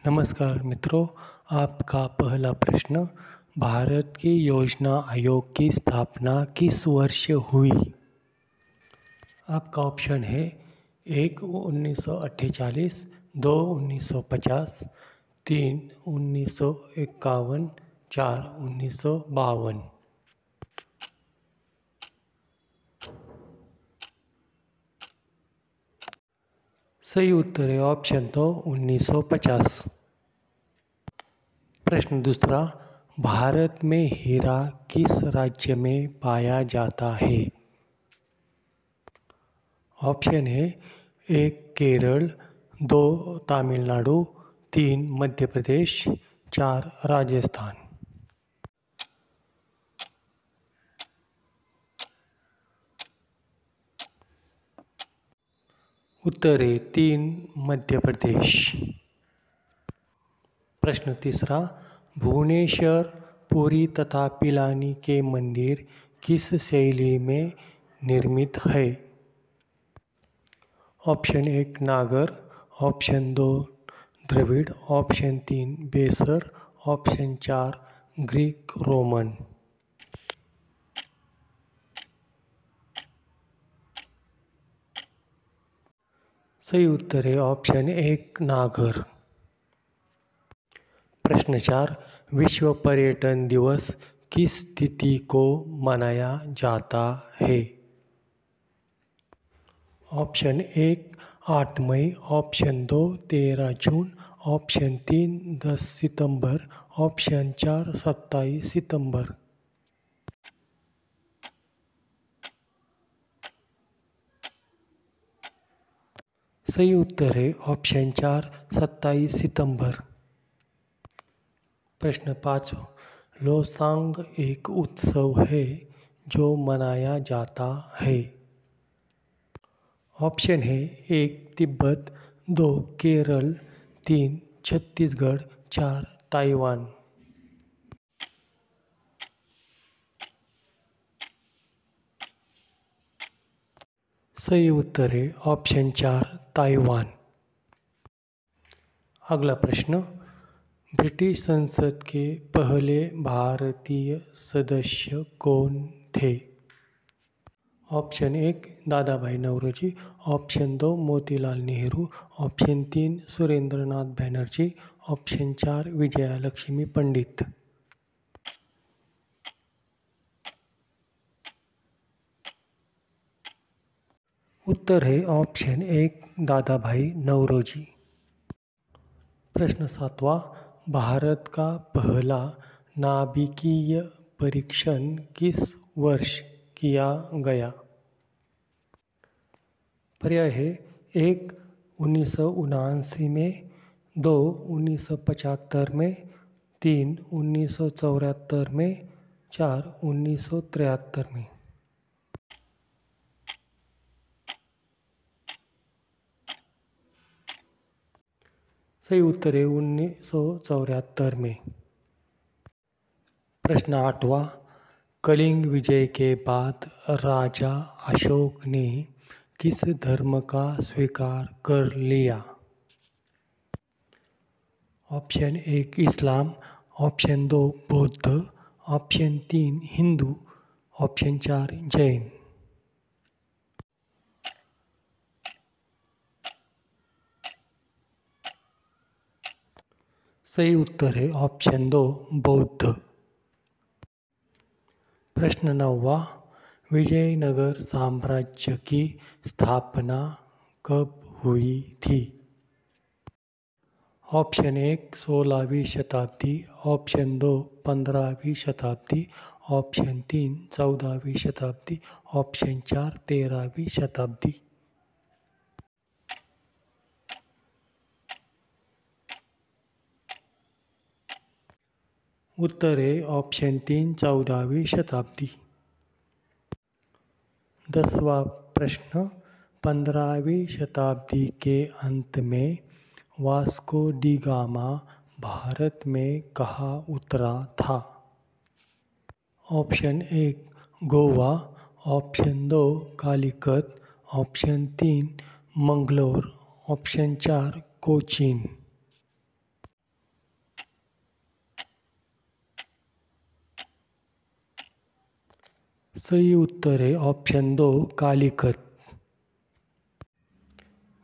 नमस्कार मित्रों, आपका पहला प्रश्न, भारत के योजना आयोग की स्थापना किस वर्ष हुई? आपका ऑप्शन है 1 1948, 2 1950, 3 1951, 4 1952। सही उत्तर है ऑप्शन 2 1950। प्रश्न दूसरा, भारत में हीरा किस राज्य में पाया जाता है? ऑप्शन है 1 केरल, 2 तमिलनाडु, 3 मध्य प्रदेश, 4 राजस्थान। उत्तर है 3 मध्य प्रदेश। प्रश्न तीसरा, भुवनेश्वर, पुरी तथा पिलानी के मंदिर किस शैली में निर्मित है? ऑप्शन 1 नागर, ऑप्शन 2 द्रविड़, ऑप्शन 3 बेसर, ऑप्शन 4 ग्रीक रोमन। सही उत्तर है ऑप्शन 1 नागर। प्रश्न 4, विश्व पर्यटन दिवस किस तिथि को मनाया जाता है? ऑप्शन 1 8 मई, ऑप्शन 2 13 जून, ऑप्शन 3 10 सितंबर, ऑप्शन 4 27 सितंबर। सही उत्तर है ऑप्शन 4 27 सितंबर। प्रश्न 5, लोसांग एक उत्सव है जो मनाया जाता है। ऑप्शन है 1 तिब्बत, 2 केरल, 3 छत्तीसगढ़, 4 ताइवान। सही उत्तर है ऑप्शन 4 ताइवान। अगला प्रश्न, ब्रिटिश संसद के पहले भारतीय सदस्य कौन थे? Option 1 Dadabhai Naoroji, option 2 Motilal Nehru, option 3 Surendranath Banerjee, option 4 Vijaya Lakshmi Pandit. उत्तर है ऑप्शन 1 दादा भाई नौरोजी। प्रश्न 7वां, भारत का पहला नाभिकीय परीक्षण किस वर्ष किया गया? पर्याय है 1 1979 में, 2 1975 में, 3 1974 में, 4 1973 में। सही उत्तर है 1974 में। प्रश्न 8वां, कलिंग विजय के बाद राजा अशोक ने किस धर्म का स्वीकार कर लिया? ऑप्शन 1 इस्लाम, ऑप्शन 2 बौद्ध, ऑप्शन 3 हिंदू, ऑप्शन 4 जैन। सही उत्तर है ऑप्शन 2 बौद्ध। प्रश्न 9वां, विजयनगर साम्राज्य की स्थापना कब हुई थी? ऑप्शन 1 16वीं शताब्दी, ऑप्शन 2 15वीं शताब्दी, ऑप्शन 3 14वीं शताब्दी, ऑप्शन 4 13वीं शताब्दी। उत्तर है ऑप्शन 3 14वीं शताब्दी। 10वां प्रश्न, 15वीं शताब्दी के अंत में वास्को डी गामा भारत में कहाँ उतरा था? Option 1 Goa, option 2 Calicut, option 3 Mangalore, option 4 Cochin. सही उत्तर है ऑप्शन 2 कालीकत।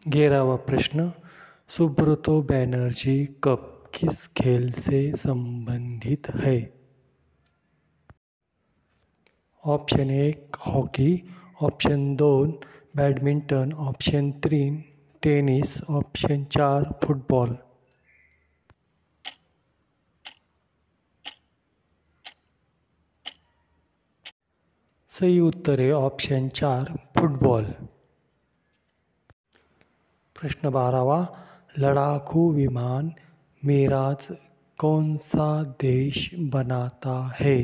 11वां प्रश्न, सुब्रतो बैनर्जी कप किस खेल से संबंधित है? Option 1 hockey, option 2 badminton, option 3 tennis, option 4 football. सही उत्तर है ऑप्शन 4 फुटबॉल। प्रश्न 12वां, लड़ाकू विमान मिराज कौन सा देश बनाता है?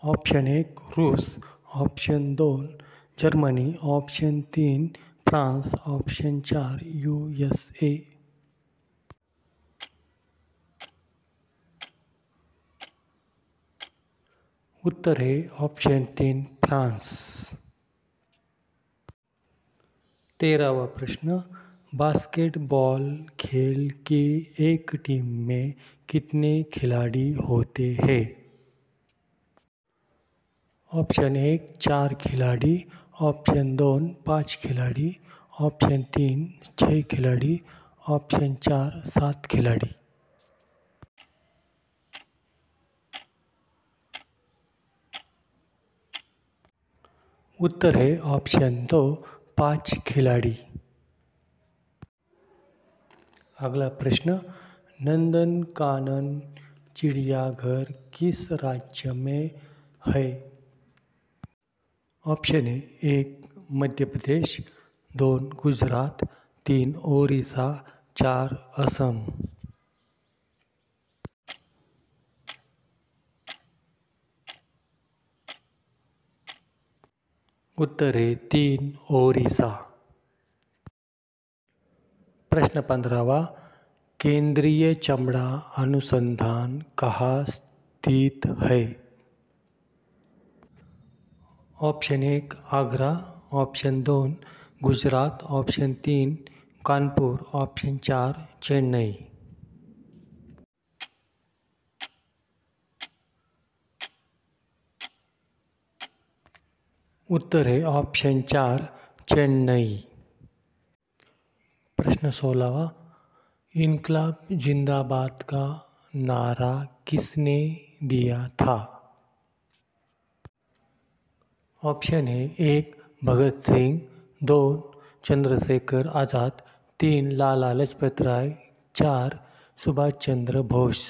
ऑप्शन 1 रूस, option 2 Germany, option 3 France, option 4 USA। उत्तर है ऑप्शन 3 फ्रांस। 13वां प्रश्न, बास्केटबॉल खेल की एक टीम में कितने खिलाड़ी होते हैं? ऑप्शन 1 4 खिलाड़ी, ऑप्शन 2 5 खिलाड़ी, ऑप्शन 3 6 खिलाड़ी, ऑप्शन 4 7 खिलाड़ी। उत्तर है ऑप्शन 2 5 खिलाड़ी। अगला प्रश्न, नंदनकानन चिड़ियाघर किस राज्य में है? ऑप्शन है 1 मध्य प्रदेश, 2 गुजरात, 3 ओडिशा, 4 असम। उत्तर है 3 ओडिशा। प्रश्न 15वां, केंद्रीय चमड़ा अनुसंधान कहाँ स्थित है? Option 1 Agra, option 2 Gujarat, option 3 Kanpur, option 4 Chennai. उत्तर है ऑप्शन 4 चेन्नई। प्रश्न 16वां, इनकलाब जिंदाबाद का नारा किसने दिया था? ऑप्शन है 1 भगत सिंह, 2 चंद्रशेखर आज़ाद, 3 लाला लाजपत राय, 4 सुभाष चंद्र बोस।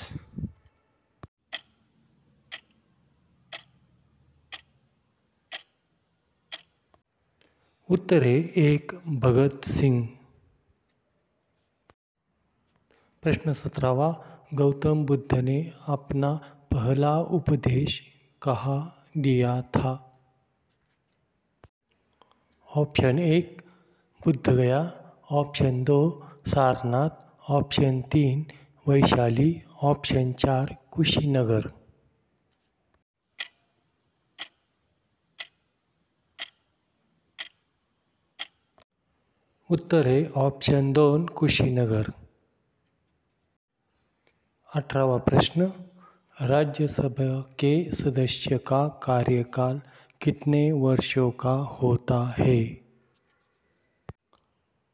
उत्तर है 1 भगत सिंह। प्रश्न 17वां, गौतम बुद्ध ने अपना पहला उपदेश कहाँ दिया था? Option 1 Bodh Gaya, option 2 Sarnath, option 3 Vaishali, option 4 Kushinagar. उत्तर है ऑप्शन 2 कुशीनगर। 18वां प्रश्न, राज्यसभा के सदस्य का कार्यकाल कितने वर्षों का होता है?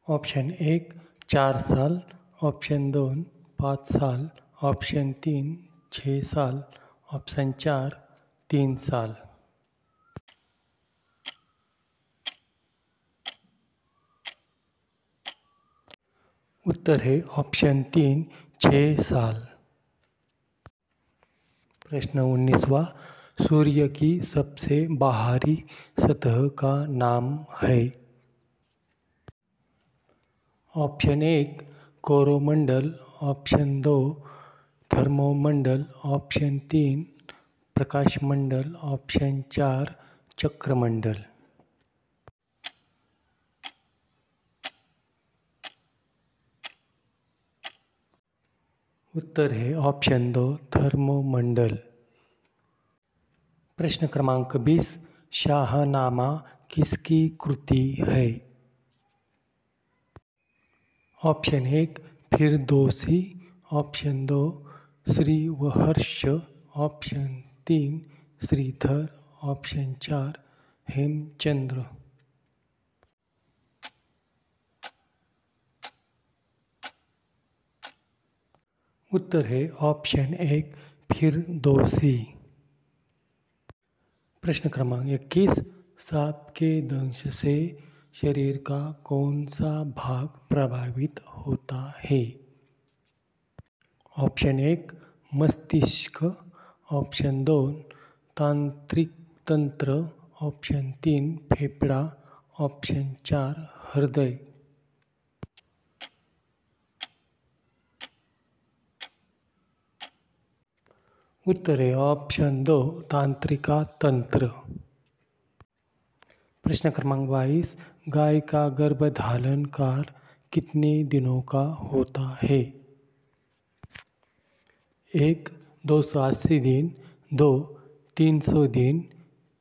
ऑप्शन 1 4 साल, ऑप्शन 2 5 साल, ऑप्शन 3 6 साल, ऑप्शन 4 3 साल। उत्तर है ऑप्शन 3 6 साल। प्रश्न 19वां, सूर्य की सबसे बाहरी सतह का नाम है? ऑप्शन 1 कोरोमंडल, ऑप्शन 2 थर्मोमंडल, ऑप्शन 3 प्रकाशमंडल, ऑप्शन 4 चक्रमंडल। उत्तर है ऑप्शन 2 थर्मोमंडल। प्रश्न क्रमांक 20, शाहनामा किसकी कृति है? Option 1 Firdausi, option 2 Shriharsha, option 3 Shridhar. Option 4 Hemchandra. उत्तर है ऑप्शन 1 फिरदौसी। प्रश्न क्रमांक 21, सांप के दंश से शरीर का कौन सा भाग प्रभावित होता है? ऑप्शन 1 मस्तिष्क, ऑप्शन 2 तांत्रिक तंत्र, ऑप्शन 3 फेफड़ा, ऑप्शन 4 हृदय। उत्तर है ऑप्शन 2 तांत्रिका तंत्र। प्रश्न क्रमांक 22, गाय का गर्भधारण काल कितने दिनों का होता है? 1 280 दिन, 2 300 दिन,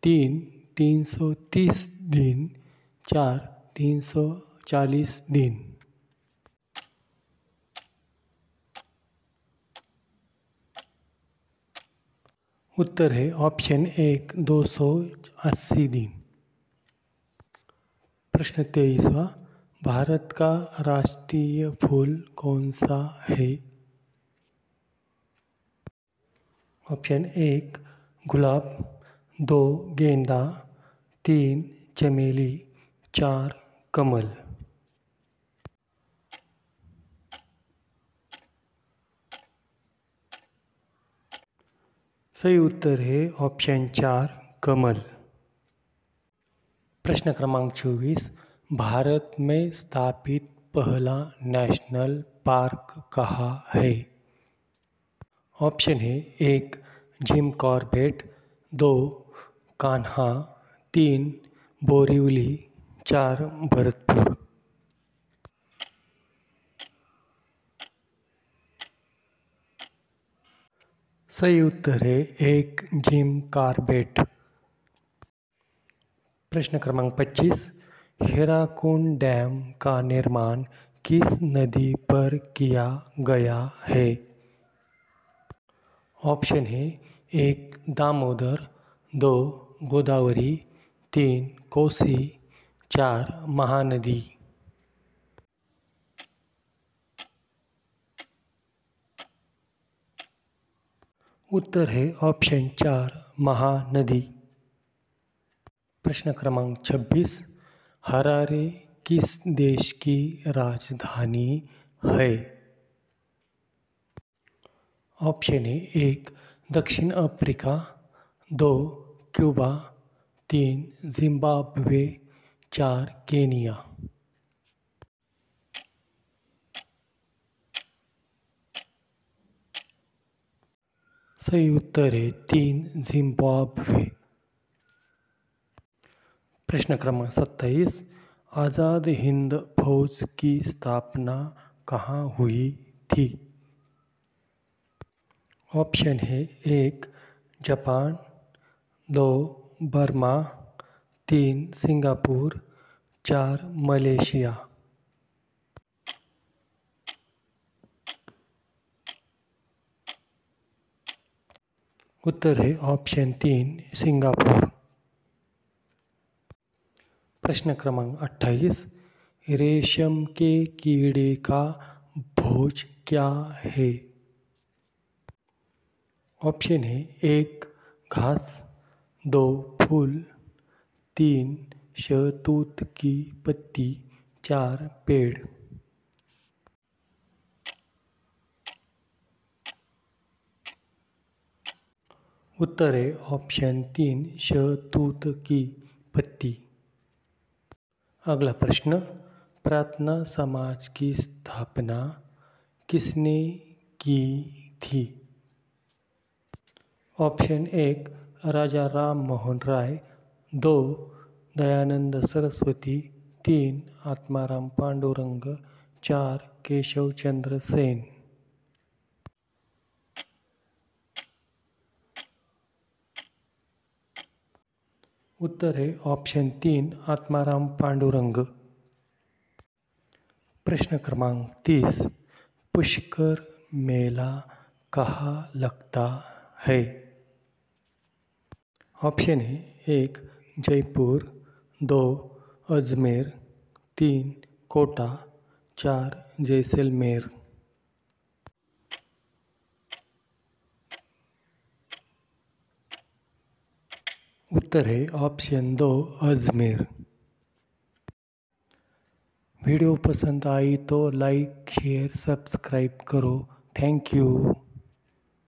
3 330 दिन, 4 340 दिन। उत्तर है ऑप्शन 1 280 दिन। प्रश्न 23वां, भारत का राष्ट्रीय फूल कौन सा है? ऑप्शन 1 गुलाब, 2 गेंदा, 3 चमेली, 4 कमल। सही उत्तर है ऑप्शन 4 कमल। प्रश्न क्रमांक 24, भारत में स्थापित पहला नेशनल पार्क कहाँ है? ऑप्शन है 1 जिम कॉर्बेट, 2 कान्हा, 3 बोरिवली, 4 भरतपुर। सही उत्तर है 1 जिम कॉर्बेट। प्रश्न क्रमांक 25, हीराकुंड डैम का निर्माण किस नदी पर किया गया है? ऑप्शन है 1 दामोदर, 2 गोदावरी, 3 कोसी, 4 महानदी। उत्तर है ऑप्शन 4 महानदी। प्रश्न क्रमांक 26, हरारे किस देश की राजधानी है? ऑप्शन है 1 दक्षिण अफ्रीका, 2 क्यूबा, 3 जिम्बाब्वे, 4 केनिया। सही उत्तर है 3 जिम्बाब्वे। प्रश्न क्रमांक 27, आज़ाद हिंद फौज की स्थापना कहाँ हुई थी? ऑप्शन है 1 जापान, 2 बर्मा, 3 सिंगापुर, 4 मलेशिया। उत्तर है ऑप्शन 3 सिंगापुर। प्रश्न क्रमांक 28, रेशम के कीड़े का भोज क्या है? ऑप्शन है 1 घास, 2 फूल, 3 शहतूत की पत्ती, 4 पेड़। उत्तर है ऑप्शन 3 शहतूत की पत्ती। अगला प्रश्न, प्रार्थना समाज की स्थापना किसने की थी? ऑप्शन 1 राजा राम मोहन राय, 2 दयानंद सरस्वती, 3 आत्माराम पांडुरंग, 4 केशव चंद्र सेन। उत्तर है ऑप्शन 3 आत्माराम पांडुरंग। प्रश्न क्रमांक 30, पुष्कर मेला कहाँ लगता है? ऑप्शन है 1 जयपुर, 2 अजमेर, 3 कोटा, 4 जैसलमेर। उत्तर है ऑप्शन 2 अजमेर। वीडियो पसंद आई तो लाइक शेयर सब्सक्राइब करो। Thank you.